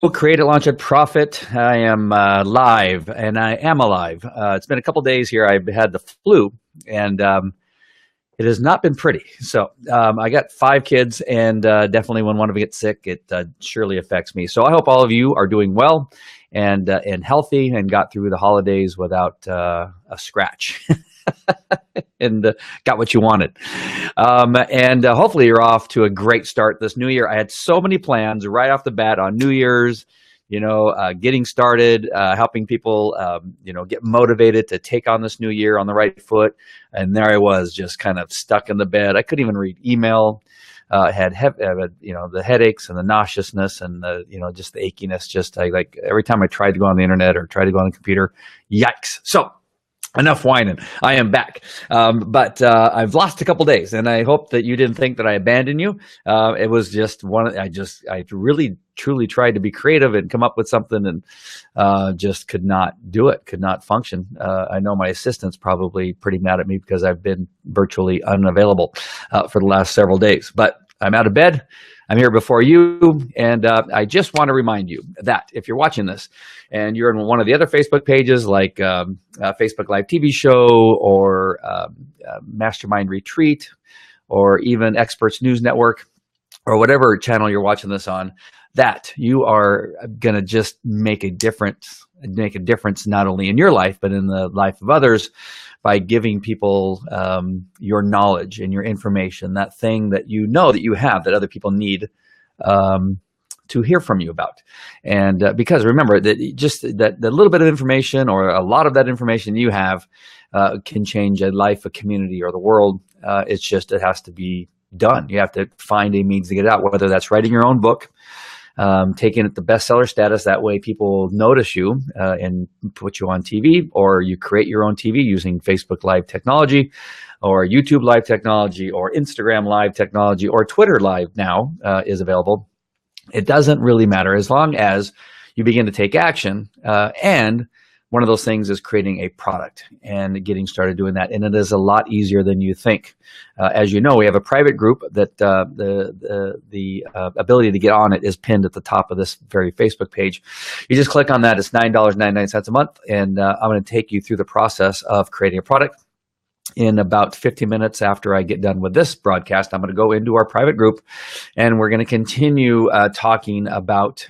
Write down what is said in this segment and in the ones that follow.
Well, Create it, Launch it, Profit. I am live, and I am alive. It's been a couple days here. I've had the flu, and it has not been pretty. So I got 5 kids, and definitely when one of them gets sick, it surely affects me. So I hope all of you are doing well and healthy, and got through the holidays without a scratch. And got what you wanted. And hopefully you're off to a great start this new year. I had so many plans right off the bat on New Year's, getting started, helping people, get motivated to take on this new year on the right foot. And there I was, just kind of stuck in the bed. I couldn't even read email. Had the headaches and the nauseousness and just the achiness. Just like every time I tried to go on the internet or tried to go on the computer, yikes. So enough whining. I am back. But I've lost a couple days, and I hope that you didn't think that I abandoned you. It was just I really, truly tried to be creative and come up with something, and just could not do it, could not function. I know my assistant's probably pretty mad at me because I've been virtually unavailable for the last several days. But I'm out of bed. I'm here before you, and I just want to remind you that if you're watching this and you're in one of the other Facebook pages like Facebook Live TV show or Mastermind Retreat or even Experts News Network or whatever channel you're watching this on, that you are going to just make a difference not only in your life, but in the life of others by giving people your knowledge and your information, that thing that you know that you have that other people need to hear from you about. And because remember that just that little bit of information or a lot of that information you have can change a life, a community, or the world. It has to be done. You have to find a means to get it out, whether that's writing your own book, taking it to bestseller status. That way people notice you and put you on TV, or you create your own TV using Facebook Live technology or YouTube Live technology or Instagram Live technology or Twitter Live now is available. It doesn't really matter as long as you begin to take action. And one of those things is creating a product and getting started doing that. And it is a lot easier than you think. As you know, we have a private group that the ability to get on it is pinned at the top of this very Facebook page. You just click on that. It's $9.99 a month. And I'm going to take you through the process of creating a product. In about 50 minutes after I get done with this broadcast, I'm going to go into our private group, and we're going to continue talking about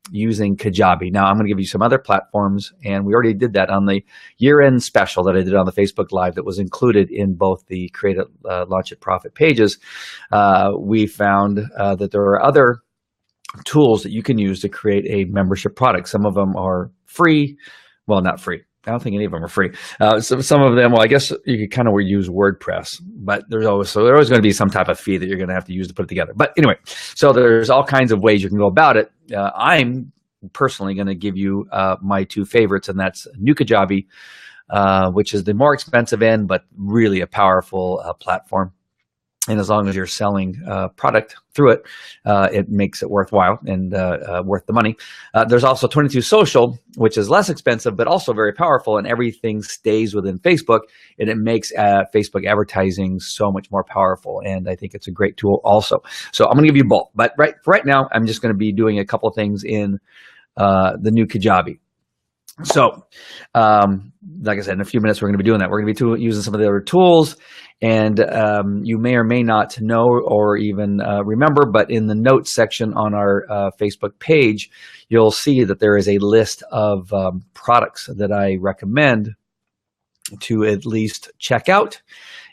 using Kajabi. Now, I'm going to give you some other platforms, and we already did that on the year-end special that I did on the Facebook Live that was included in both the Create It, Launch It, Profit pages. We found that there are other tools that you can use to create a membership product. Some of them are free. Well, not free. I don't think any of them are free. Some of them, well, I guess you could kind of use WordPress, but there's always going to be some type of fee that you're going to have to use to put it together. But anyway, so there's all kinds of ways you can go about it. I'm personally going to give you my 2 favorites, and that's New Kajabi, which is the more expensive end, but really a powerful platform. And as long as you're selling product through it, it makes it worthwhile and worth the money. There's also 22 Social, which is less expensive, but also very powerful, and everything stays within Facebook, and it makes Facebook advertising so much more powerful. And I think it's a great tool also. So I'm going to give you both. But right now, I'm just going to be doing a couple of things in the New Kajabi. So, like I said, in a few minutes, we're going to be doing that. We're going to be using some of the other tools, and you may or may not know or even remember, but in the notes section on our Facebook page, you'll see that there is a list of products that I recommend to at least check out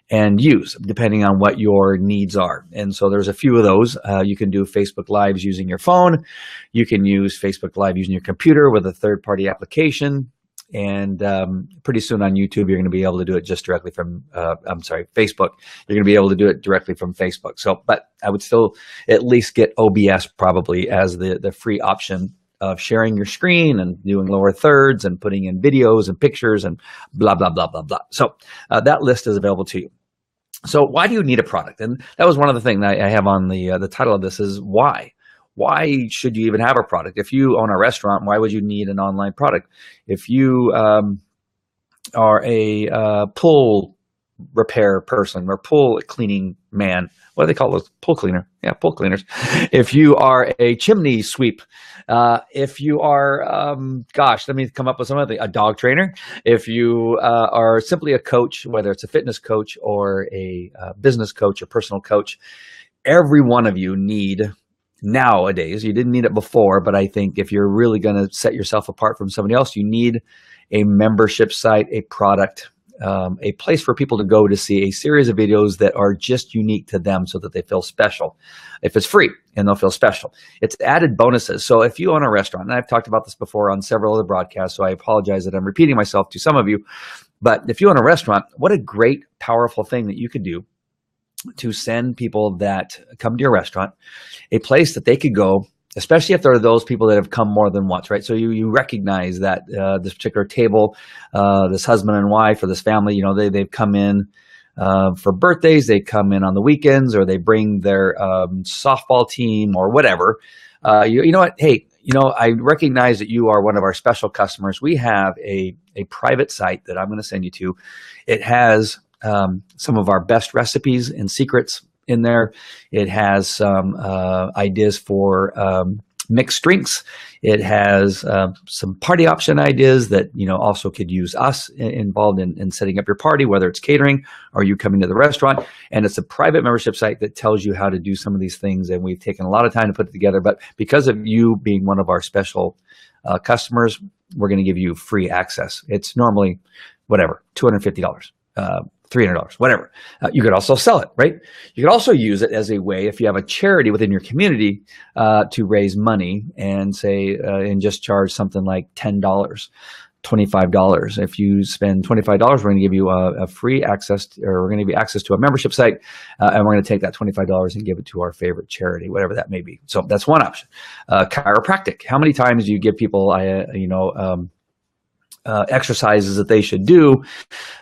and use, depending on what your needs are. And so there's a few of those. You can do Facebook Lives using your phone. You can use Facebook Live using your computer with a third-party application. And pretty soon on YouTube, you're going to be able to do it just directly from, Facebook. You're going to be able to do it directly from Facebook. So, but I would still at least get OBS probably as the free option of sharing your screen and doing lower thirds and putting in videos and pictures and blah, blah, blah, blah, blah. So that list is available to you. So why do you need a product? And that was one of the things I have on the title of this is why. Why should you even have a product? If you own a restaurant, why would you need an online product? If you are a pool repair person or pool cleaning man. What do they call those? Pool cleaner. Yeah, pool cleaners. If you are a chimney sweep, if you are, let me come up with something, a dog trainer. If you are simply a coach, whether it's a fitness coach or a business coach or personal coach, every one of you need nowadays, you didn't need it before, but I think if you're really going to set yourself apart from somebody else, you need a membership site, a product, a place for people to go to see a series of videos that are just unique to them so that they feel special. If it's free, and they'll feel special. It's added bonuses. So if you own a restaurant, and I've talked about this before on several other broadcasts, so I apologize that I'm repeating myself to some of you, but if you own a restaurant, what a great, powerful thing that you could do to send people that come to your restaurant a place that they could go, especially if there are those people that have come more than once, right? So you recognize that this particular table, this husband and wife or this family, they've come in for birthdays, they come in on the weekends, or they bring their softball team or whatever. You know what? Hey, I recognize that you are one of our special customers. We have a private site that I'm going to send you to. It has some of our best recipes and secrets in there. It has some ideas for mixed drinks. It has some party option ideas that also could use us involved in setting up your party, whether it's catering or you coming to the restaurant. And it's a private membership site that tells you how to do some of these things. And we've taken a lot of time to put it together. But because of you being one of our special customers, we're going to give you free access. It's normally whatever, $250. $300, whatever. You could also sell it, right? You could also use it as a way, if you have a charity within your community, to raise money and say, and just charge something like $10, $25. If you spend $25, we're going to give you a free access, or we're going to give you access to a membership site, and we're going to take that $25 and give it to our favorite charity, whatever that may be. So that's one option. Chiropractic. How many times do you give people, exercises that they should do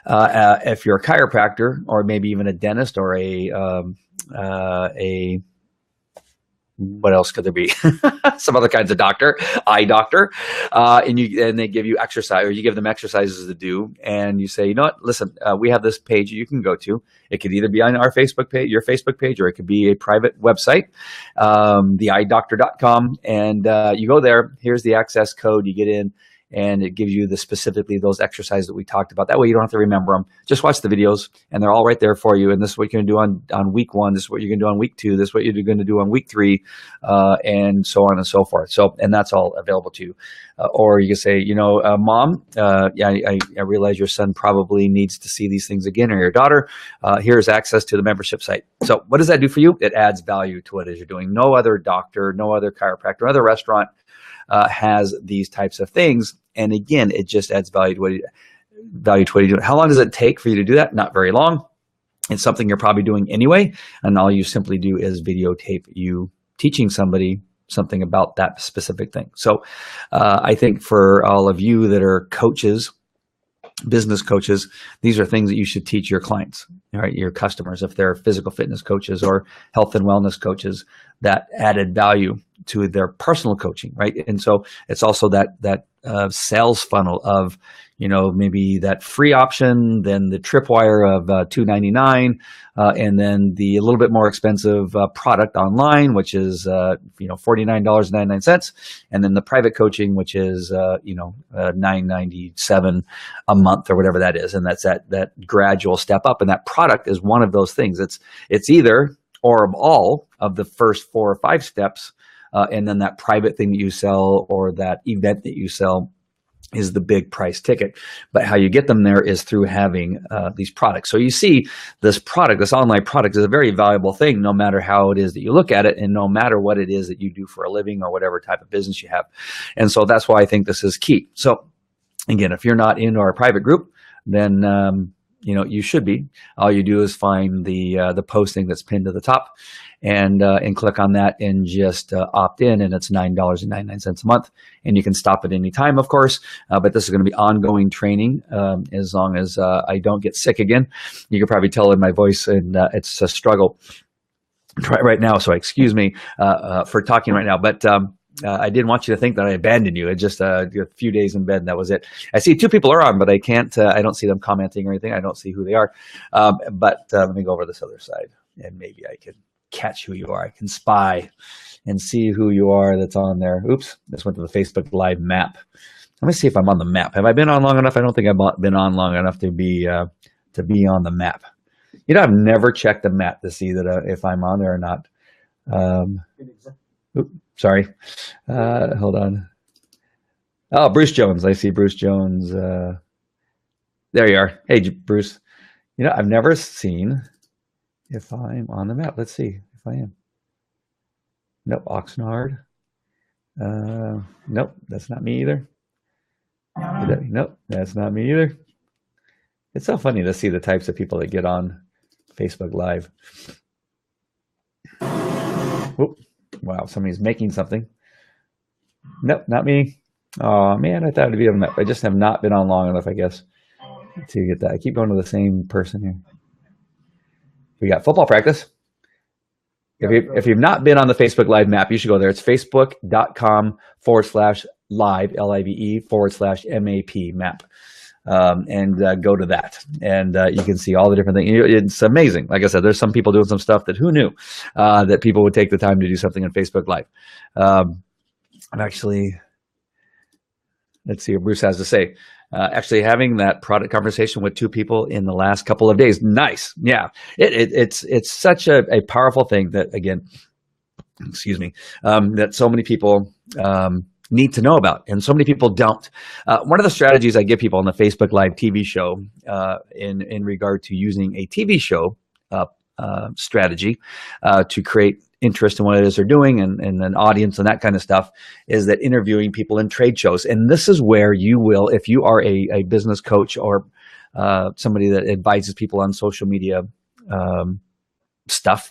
if you're a chiropractor, or maybe even a dentist, or a what else could there be? Some other kinds of doctor, eye doctor, and they give you exercise, or you give them exercises to do, and you say, listen, we have this page you can go to. It could either be on our Facebook page, your Facebook page, or it could be a private website, theeyedoctor.com, and you go there. Here's the access code. You get in, and it gives you specifically those exercises that we talked about. That way you don't have to remember them. Just watch the videos, and they're all right there for you. And this is what you're going to do on week 1. This is what you're going to do on week 2. This is what you're going to do on week 3, and so on and so forth. So, and that's all available to you. Or you can say, Mom, I realize your son probably needs to see these things again, or your daughter. Here's access to the membership site. So what does that do for you? It adds value to what it is you're doing. No other doctor, no other chiropractor, no other restaurant has these types of things. And again, it just adds value to what you're doing. How long does it take for you to do that? Not very long. It's something you're probably doing anyway. And all you simply do is videotape you teaching somebody something about that specific thing. So I think for all of you that are coaches, business coaches, these are things that you should teach your clients, right? Your customers, if they're physical fitness coaches or health and wellness coaches, that added value to their personal coaching, right? And so it's also that sales funnel of, maybe that free option, then the tripwire of $299, and then the a little bit more expensive product online, which is $49.99, and then the private coaching, which is $997 a month or whatever that is, and that's that gradual step up. And that product is one of those things. It's either or of all of the first 4 or 5 steps, and then that private thing that you sell or that event that you sell is the big price ticket. But how you get them there is through having these products. So you see this product, this online product, is a very valuable thing, no matter how it is that you look at it, and no matter what it is that you do for a living or whatever type of business you have. And so that's why I think this is key. So again, if you're not in our private group, then you should be. All you do is find the posting that's pinned to the top, and click on that and just opt in, and it's $9.99 a month, and you can stop at any time, of course. But this is going to be ongoing training as long as I don't get sick again. You can probably tell in my voice, and it's a struggle right now. So excuse me for talking right now, but I didn't want you to think that I abandoned you. It just a few days in bed, and that was it. I see 2 people are on, but I can't. I don't see them commenting or anything. I don't see who they are. But let me go over this other side, and maybe I can catch who you are. I can spy and see who you are that's on there. Oops, this went to the Facebook Live map. Let me see if I'm on the map. Have I been on long enough? I don't think I've been on long enough to be on the map. You know, I've never checked the map to see that if I'm on there or not. Oops, sorry. Hold on. Oh, Bruce Jones. I see Bruce Jones. There you are. Hey, Bruce. You know, I've never seen if I'm on the map. Let's see if I am. Nope, Oxnard. Nope, that's not me either. Nope, that's not me either. It's so funny to see the types of people that get on Facebook Live. Whoop. Wow, somebody's making something. Nope, not me. Oh man, I thought it'd be on the map. I just have not been on long enough, I guess, to get that. I keep going to the same person here. We got football practice. If you've not been on the Facebook Live map, you should go there. It's facebook.com/live, LIVE /MAP map. And go to that, and you can see all the different things. It's amazing. Like I said, there's some people doing some stuff that who knew that people would take the time to do something on Facebook Live. I'm actually, let's see what Bruce has to say. Actually having that product conversation with 2 people in the last couple of days. Nice. Yeah. It's such a powerful thing that, again, excuse me, that so many people need to know about, and so many people don't. One of the strategies I give people on the Facebook Live TV show in regard to using a TV show strategy to create interest in what it is they're doing and an audience and that kind of stuff is that interviewing people in trade shows. And this is where you will, if you are a business coach or somebody that advises people on social media stuff,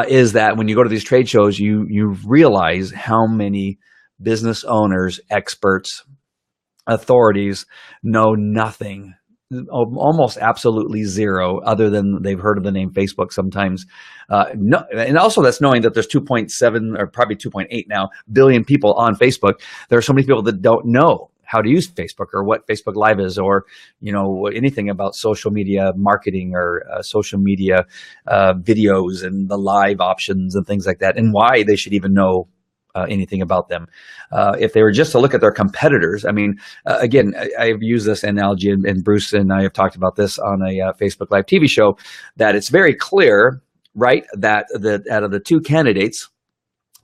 is that when you go to these trade shows, you realize how many business owners, experts, authorities know nothing, almost absolutely zero, other than they've heard of the name Facebook sometimes. No, and also that's knowing that there's 2.7 or probably 2.8 now billion people on Facebook. There are so many people that don't know how to use Facebook or what Facebook Live is, or anything about social media marketing or social media videos and the live options and things like that, and why they should even know anything about them. If they were just to look at their competitors, I mean, again, I've used this analogy, and Bruce and I have talked about this on a Facebook Live TV show, that it's very clear, right, that out of the 2 candidates,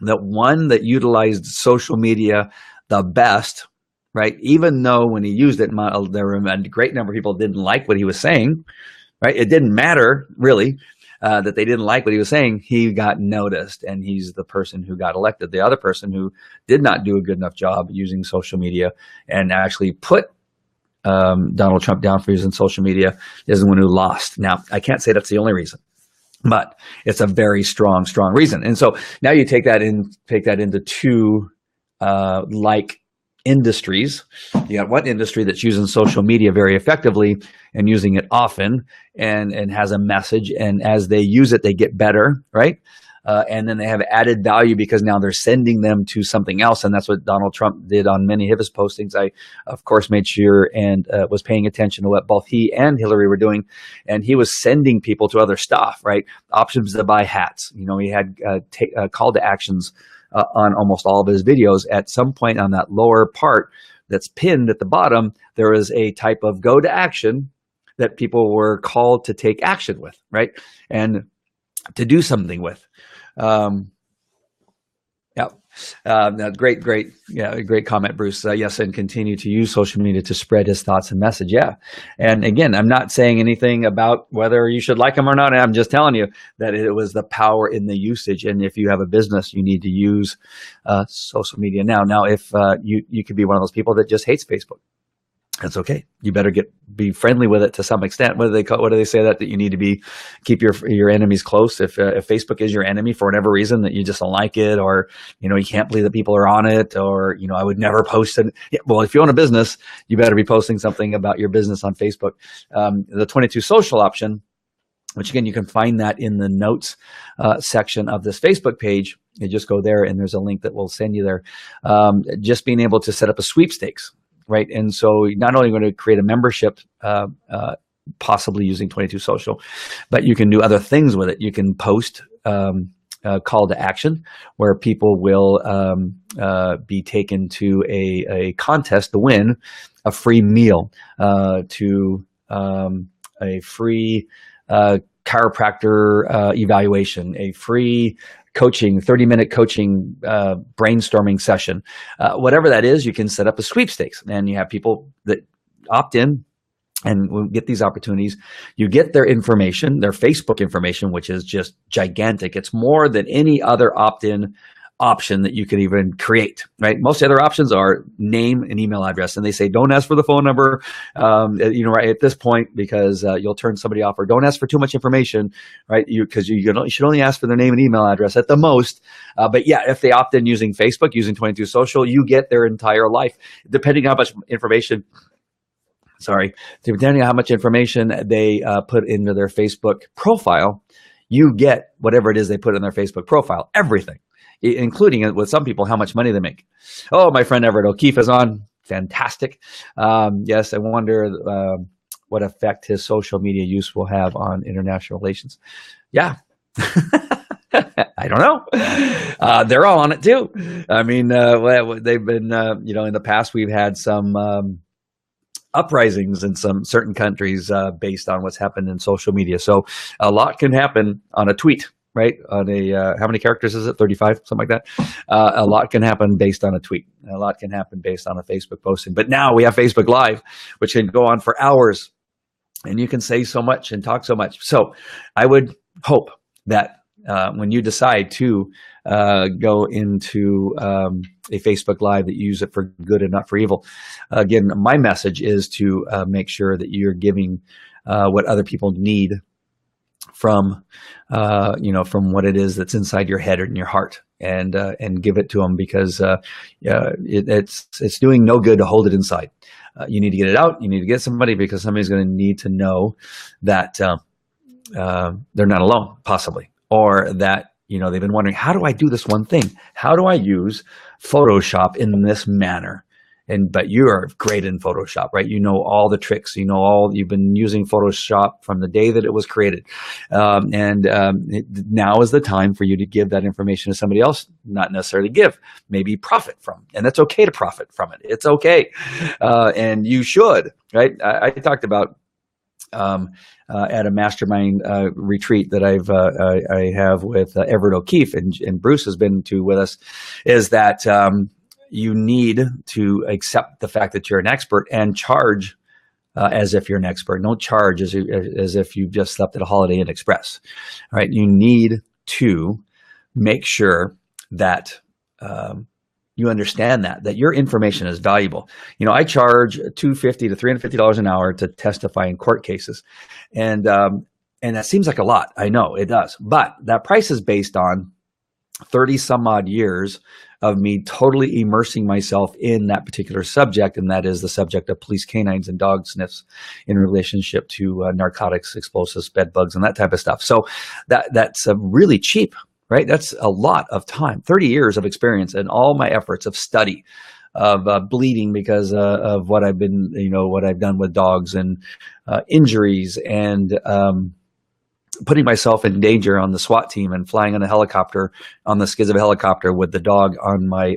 that one that utilized social media the best, right, even though when he used it, there were a great number of people didn't like what he was saying, right? It didn't matter, really, that they didn't like what he was saying. He got noticed, and he's the person who got elected. The other person who did not do a good enough job using social media and actually put Donald Trump down for using social media is the one who lost. Now, I can't say that's the only reason, but it's a very strong reason. And so now you take that into 2 like industries. You got one industry that's using social media very effectively and using it often and has a message, and as they use it, they get better, right? And then they have added value because now they're sending them to something else. And that's what Donald Trump did on many of his postings. I, of course, made sure and was paying attention to what both he and Hillary were doing. And he was sending people to other stuff, right? Options to buy hats. He had call to actions on almost all of his videos. At some point on that lower part that's pinned at the bottom, there is a type of go to action that people were called to take action with, right? And to do something with. Great comment, Bruce. Yes, and continue to use social media to spread his thoughts and message. Yeah. And again, I'm not saying anything about whether you should like them or not. I'm just telling you that it was the power in the usage. And if you have a business, you need to use social media now. If you could be one of those people that just hates Facebook, that's okay. You better be friendly with it to some extent. What do they say that you need to keep your enemies close? If Facebook is your enemy for whatever reason, that you just don't like it, or you can't believe that people are on it, or I would never post it. Yeah, well, if you own a business, you better be posting something about your business on Facebook. The 22 social option, which again, you can find that in the notes section of this Facebook page, You just go there, and there's a link that will send you there. Just being able to set up a sweepstakes, right? And so not only going to create a membership, possibly using 22 Social, but you can do other things with it. You can post call to action where people will be taken to a contest to win a free meal, to a free chiropractor evaluation, a free coaching, 30-minute coaching brainstorming session. Whatever that is, you can set up a sweepstakes, and you have people that opt in and we'll get these opportunities. You get their information, their Facebook information, which is just gigantic. It's more than any other opt-in option that you could even create, right? Most other options are name and email address, and they say don't ask for the phone number, right at this point, because you'll turn somebody off, or don't ask for too much information, right? Because you should only ask for their name and email address at the most. But yeah, if they opt in using Facebook, using 22 Social, you get their entire life, depending on how much information. Depending on how much information they put into their Facebook profile, you get whatever it is they put in their Facebook profile, everything, including with some people, how much money they make. Oh, my friend Everett O'Keefe is on. Fantastic. Yes, I wonder what effect his social media use will have on international relations. Yeah. I don't know. They're all on it too. I mean, they've been, in the past, we've had some uprisings in some certain countries based on what's happened in social media. So a lot can happen on a tweet, right? On a how many characters is it? 35, something like that. A lot can happen based on a tweet. A lot can happen based on a Facebook posting. But now we have Facebook Live, which can go on for hours, and you can say so much and talk so much. So I would hope that when you decide to go into a Facebook Live, that you use it for good and not for evil. Again, my message is to make sure that you're giving what other people need from what it is that's inside your head or in your heart, and give it to them, because it's doing no good to hold it inside. You need to get it out. You need to get somebody, because somebody's going to need to know that they're not alone, possibly, or that they've been wondering, how do I do this one thing? How do I use Photoshop in this manner? But you are great in Photoshop, right? You know all the tricks. You've been using Photoshop from the day that it was created. Now is the time for you to give that information to somebody else, not necessarily give, maybe profit from. And that's okay to profit from it. It's okay. And you should, right? I talked about at a mastermind retreat that I have with Everett O'Keefe, and Bruce has been to with us, is that you need to accept the fact that you're an expert and charge as if you're an expert. Don't charge as if you just slept at a Holiday Inn Express. All right, you need to make sure that you understand that your information is valuable. I charge $250 to $350 an hour to testify in court cases, and that seems like a lot. I know it does, but that price is based on 30 some odd years of me totally immersing myself in that particular subject, and that is the subject of police canines and dog sniffs in relationship to narcotics, explosives, bed bugs, and that type of stuff. So that's really cheap. Right? That's a lot of time, 30 years of experience, and all my efforts of study, of bleeding because of what I've been, what I've done with dogs, and injuries, and putting myself in danger on the SWAT team, and flying on a helicopter, on the skids of a helicopter with the dog on my,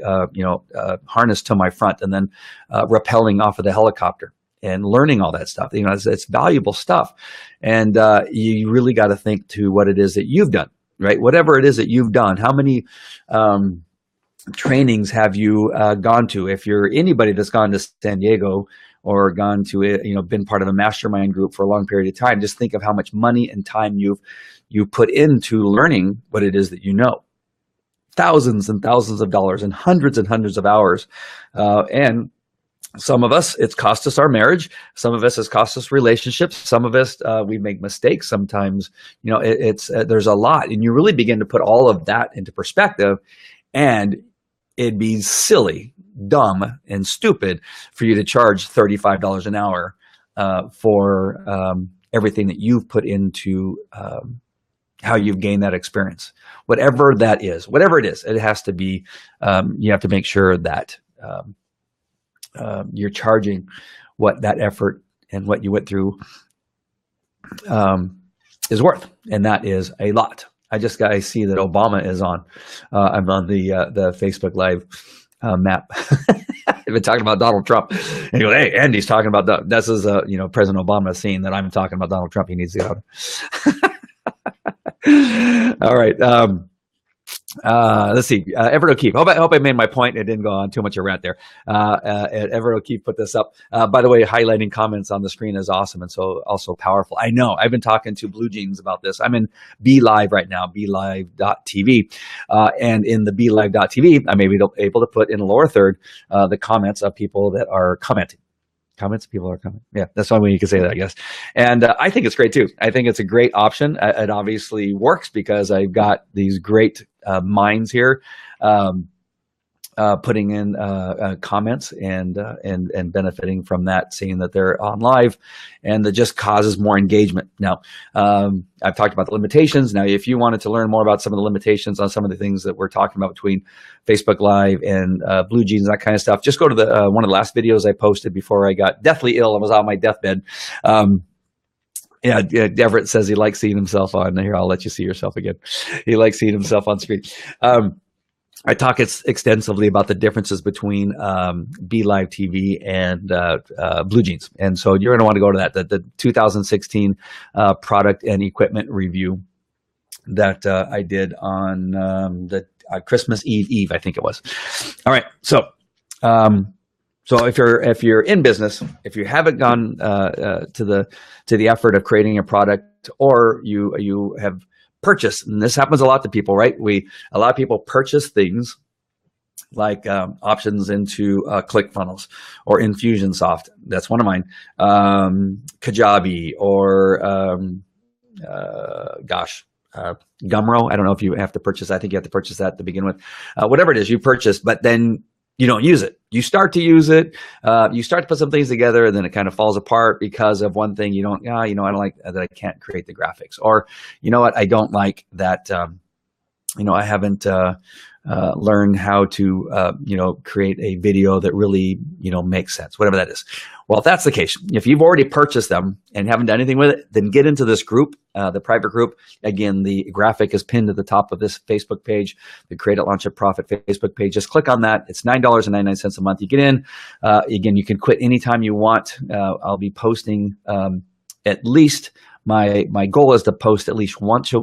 harness to my front, and then rappelling off of the helicopter and learning all that stuff. It's valuable stuff. And you really got to think to what it is that you've done. Right, whatever it is that you've done, how many trainings have you gone to? If you're anybody that's gone to San Diego or gone to been part of a mastermind group for a long period of time, just think of how much money and time you put into learning what it is that you know. Thousands and thousands of dollars and hundreds of hours, and some of us, it's cost us our marriage. Some of us, it's cost us relationships. Some of us, we make mistakes. Sometimes, there's a lot, and you really begin to put all of that into perspective, and it'd be silly, dumb, and stupid for you to charge $35 an hour for everything that you've put into how you've gained that experience, whatever that is, whatever it is. It has to be. You have to make sure that you're charging what that effort and what you went through is worth, and that is a lot. I see that Obama is on. I'm on the Facebook Live map. I've been talking about Donald Trump, and he goes, "Hey, Andy's talking about this is President Obama seeing that I'm talking about Donald Trump. He needs to get out." All right. Let's see. Everett O'Keefe. I hope I made my point. It didn't go on too much of a rant there. Everett O'Keefe put this up. By the way, highlighting comments on the screen is awesome and so also powerful. I know. I've been talking to Blue Jeans about this. I'm in Be Live right now, BeLive.tv. And in the BeLive.tv, I'm able to put in the lower third the comments of people that are commenting. People are coming. Yeah, that's the only way you can say that, I guess. And I think it's great too. I think it's a great option. It obviously works because I've got these great minds here putting in comments and benefiting from that, seeing that they're on live, and that just causes more engagement. Now, I've talked about the limitations. Now, if you wanted to learn more about some of the limitations on some of the things that we're talking about between Facebook Live and Blue Jeans, that kind of stuff, just go to the one of the last videos I posted before I got deathly ill. I was on my deathbed. Yeah, Everett says he likes seeing himself on here. I'll let you see yourself again. He likes seeing himself on screen. I talk extensively about the differences between Be Live TV and Blue Jeans. And so you're going to want to go to that, the 2016 product and equipment review that I did on the Christmas Eve, I think it was. All right. So if you're in business, if you haven't gone to the effort of creating a product, or you have purchase, and this happens a lot to people, right? A lot of people purchase things like options into ClickFunnels or Infusionsoft. That's one of mine. Kajabi or Gumrow. I don't know if you have to purchase. I think you have to purchase that to begin with. Whatever it is you purchase, but then you don't use it. You start to use it. You start to put some things together, and then it kind of falls apart because of one thing. You don't, I don't like that I can't create the graphics, or you know what, I don't like that. I haven't learned how to, create a video that really, makes sense, whatever that is. Well, if that's the case, if you've already purchased them and haven't done anything with it, then get into this group, the private group. Again, the graphic is pinned at the top of this Facebook page, the Create It, Launch It, Profit Facebook page. Just click on that. It's $9.99 a month. You get in. Again, you can quit anytime you want. I'll be posting at least. My goal is to post at least once a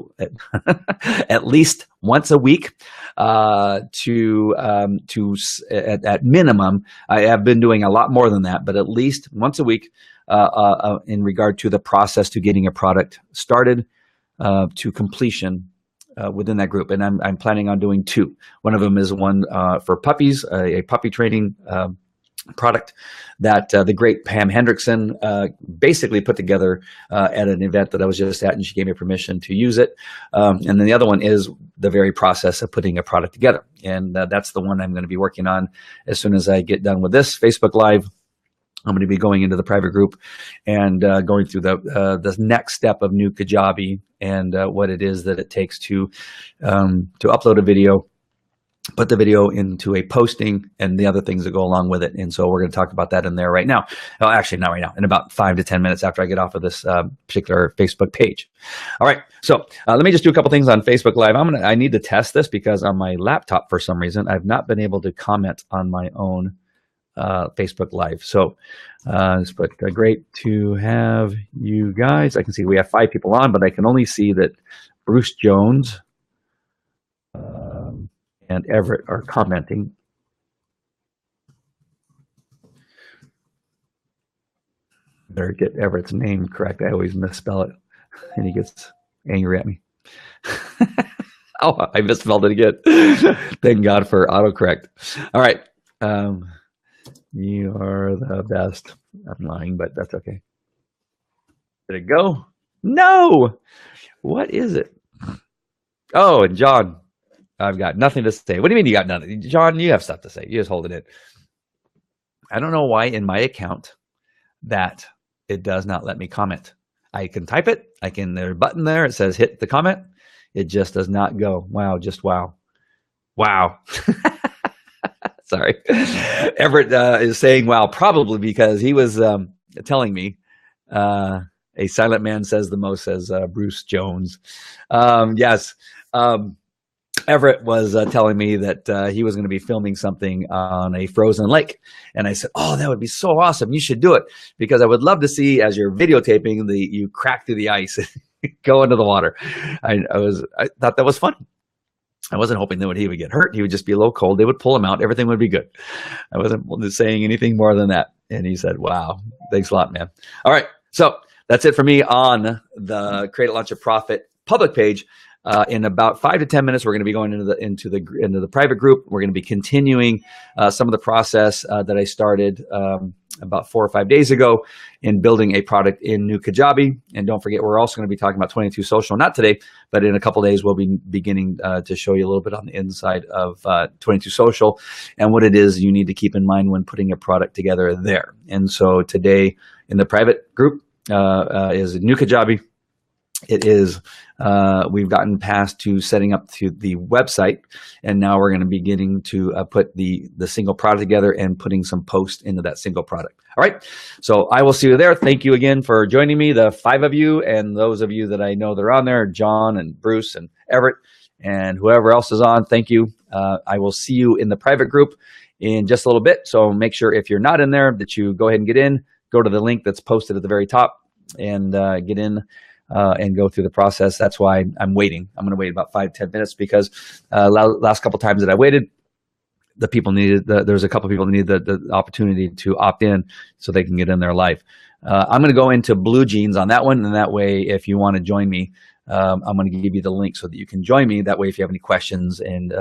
week. At minimum, I have been doing a lot more than that, but at least once a week in regard to the process to getting a product started to completion within that group. And I'm planning on doing two. One of them is one for puppies, a puppy training product that the great Pam Hendrickson basically put together at an event that I was just at, and she gave me permission to use it. And then the other one is the very process of putting a product together. And that's the one I'm going to be working on as soon as I get done with this Facebook Live. I'm going to be going into the private group and going through the next step of new Kajabi and what it is that it takes to upload a video, put the video into a posting, and the other things that go along with it. And so we're going to talk about that in there right now. Well, actually, not right now, in about 5 to 10 minutes after I get off of this particular Facebook page. All right. So let me just do a couple things on Facebook Live. I need to test this because on my laptop, for some reason, I've not been able to comment on my own Facebook Live. So but great to have you guys. I can see we have 5 people on, but I can only see that Bruce Jones and Everett are commenting. Better get Everett's name correct. I always misspell it, and he gets angry at me. Oh, I misspelled it again. Thank God for autocorrect. All right. You are the best. I'm lying, but that's okay. Did it go? No. What is it? Oh, and John. I've got nothing to say. What do you mean you got nothing? John, you have stuff to say. You just hold it in. I don't know why in my account that it does not let me comment. I can type it. There's a button there. It says hit the comment. It just does not go. Wow, just wow. Wow. Sorry. Everett is saying wow, probably because he was telling me a silent man says the most, says Bruce Jones. Yes. Everett was telling me that he was going to be filming something on a frozen lake. And I said, oh, that would be so awesome. You should do it, because I would love to see, as you're videotaping, you crack through the ice and go into the water. I thought that was fun. I wasn't hoping that he would get hurt. He would just be a little cold. They would pull him out. Everything would be good. I wasn't saying anything more than that. And he said, wow, thanks a lot, man. All right. So that's it for me on the Create, Launch, and Profit public page. In about 5 to 10 minutes, we're going to be going into the private group. We're going to be continuing some of the process that I started about 4 or 5 days ago in building a product in New Kajabi. And don't forget, we're also going to be talking about 22 Social, not today, but in a couple of days, we'll be beginning to show you a little bit on the inside of 22 Social and what it is you need to keep in mind when putting a product together there. And so today in the private group is New Kajabi. It is, we've gotten past to setting up to the website, and now we're going to be beginning to put the single product together and putting some posts into that single product. All right. So I will see you there. Thank you again for joining me, the 5 of you, and those of you that I know that are on there, John and Bruce and Everett and whoever else is on. Thank you. I will see you in the private group in just a little bit. So make sure if you're not in there that you go ahead and get in, go to the link that's posted at the very top and get in. And go through the process. That's why I'm waiting. I'm going to wait about 5-10 minutes because last couple times that I waited, the people there's a couple people that need the opportunity to opt in so they can get in there live. I'm going to go into Blue Jeans on that one, and that way, if you want to join me, I'm going to give you the link so that you can join me. That way, if you have any questions and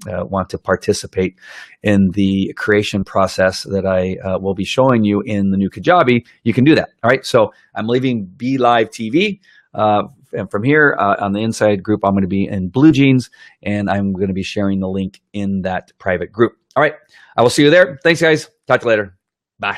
want to participate in the creation process that I will be showing you in the New Kajabi, you can do that. All right. So I'm leaving Be Live TV. And from here on the inside group, I'm going to be in Blue Jeans, and I'm going to be sharing the link in that private group. All right. I will see you there. Thanks, guys. Talk to you later. Bye.